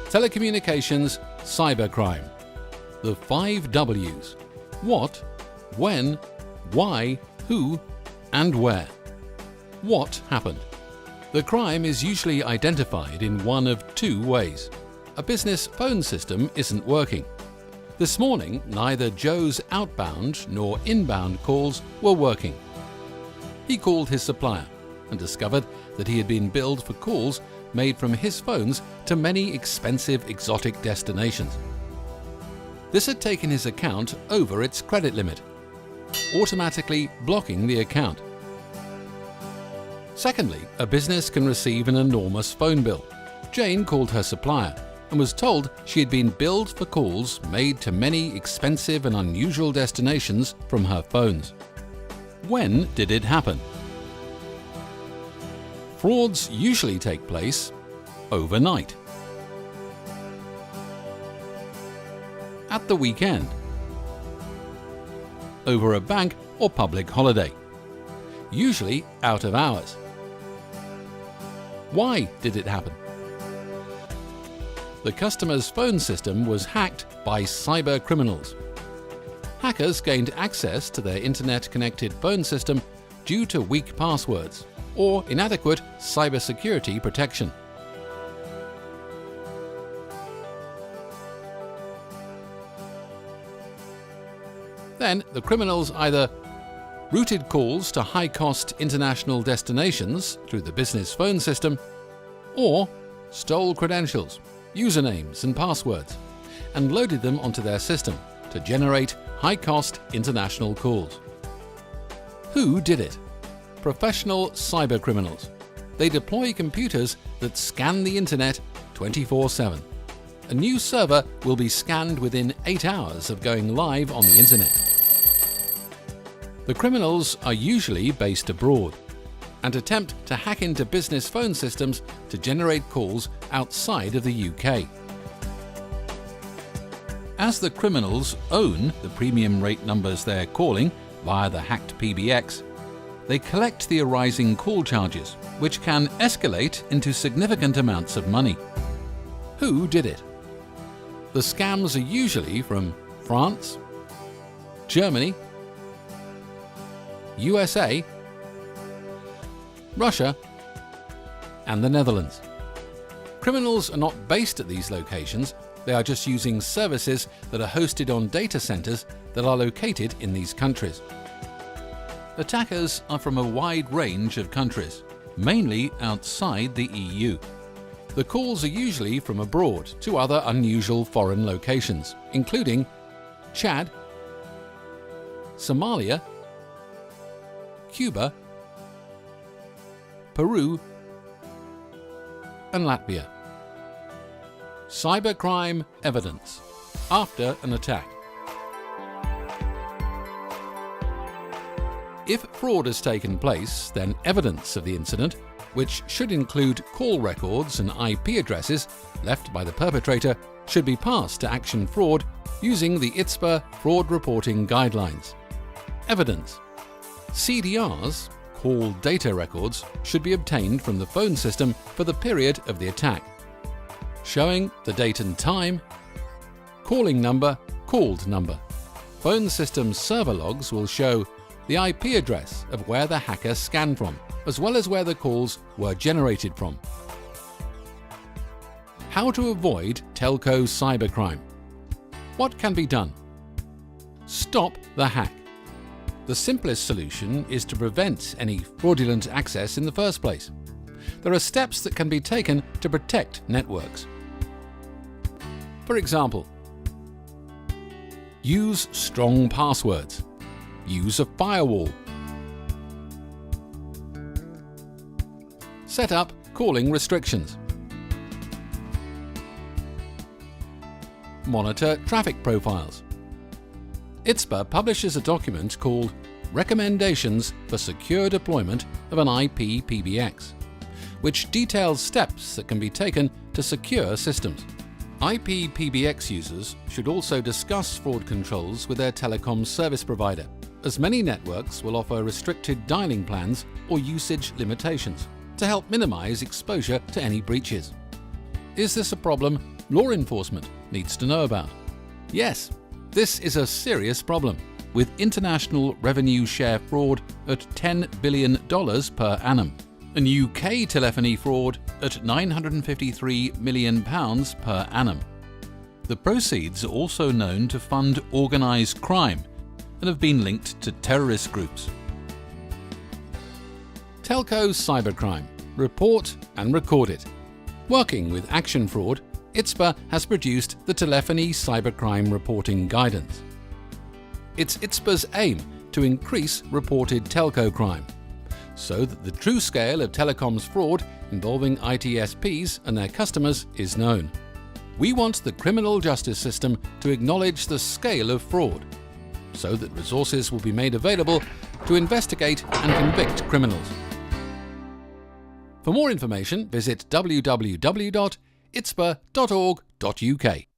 Telecommunications Cybercrime. The 5 W's. What, when, why, who, and where. What happened? The crime is usually identified in one of 2 ways. A business phone system isn't working. This morning, neither Joe's outbound nor inbound calls were working. He called his supplier and discovered that he had been billed for calls made from his phones to many expensive exotic destinations. This had taken his account over its credit limit, automatically blocking the account. Secondly, a business can receive an enormous phone bill. Jane called her supplier and was told she had been billed for calls made to many expensive and unusual destinations from her phones. When did it happen? Frauds usually take place overnight, at the weekend, over a bank or public holiday, usually out of hours. Why did it happen? The customer's phone system was hacked by cyber criminals. Hackers gained access to their internet-connected phone system due to weak passwords or inadequate cybersecurity protection. Then the criminals either routed calls to high-cost international destinations through the business phone system, or stole credentials, usernames and passwords, and loaded them onto their system to generate high-cost international calls. Who did it? Professional cybercriminals. They deploy computers that scan the internet 24/7. A new server will be scanned within 8 hours of going live on the internet. The criminals are usually based abroad and attempt to hack into business phone systems to generate calls outside of the UK. As the criminals own the premium rate numbers they're calling via the hacked PBX, they collect the arising call charges, which can escalate into significant amounts of money. Who did it? The scams are usually from France, Germany, USA, Russia, and the Netherlands. Criminals are not based at these locations, they are just using services that are hosted on data centers that are located in these countries. Attackers are from a wide range of countries, mainly outside the EU. The calls are usually from abroad to other unusual foreign locations, including Chad, Somalia, Cuba, Peru, and Latvia. Cybercrime evidence after an attack. If fraud has taken place, then evidence of the incident, which should include call records and IP addresses left by the perpetrator, should be passed to Action Fraud using the ITSPA fraud reporting guidelines. Evidence. CDRs, call data records, should be obtained from the phone system for the period of the attack, showing the date and time, calling number, called number. Phone system server logs will show the IP address of where the hacker scanned from, as well as where the calls were generated from. How to avoid telco cybercrime. What can be done? Stop the hack. The simplest solution is to prevent any fraudulent access in the first place. There are steps that can be taken to protect networks. For example, use strong passwords. Use a firewall. Set up calling restrictions. Monitor traffic profiles. ITSPA publishes a document called Recommendations for Secure Deployment of an IP PBX, which details steps that can be taken to secure systems. IP PBX users should also discuss fraud controls with their telecom service provider, as many networks will offer restricted dialing plans or usage limitations to help minimize exposure to any breaches. Is this a problem? law enforcement needs to know about. Yes, this is a serious problem, with international revenue share fraud at $10 billion per annum, and UK telephony fraud at £953 million per annum. The proceeds are also known to fund organised crime and have been linked to terrorist groups. Telco cybercrime. Report and record it. Working with Action Fraud, ITSPA has produced the Telephony Cybercrime Reporting Guidance. It's ITSPA's aim to increase reported telco crime, so that the true scale of telecoms fraud involving ITSPs and their customers is known. We want the criminal justice system to acknowledge the scale of fraud, so that resources will be made available to investigate and convict criminals. For more information, visit www.itspa.org.uk.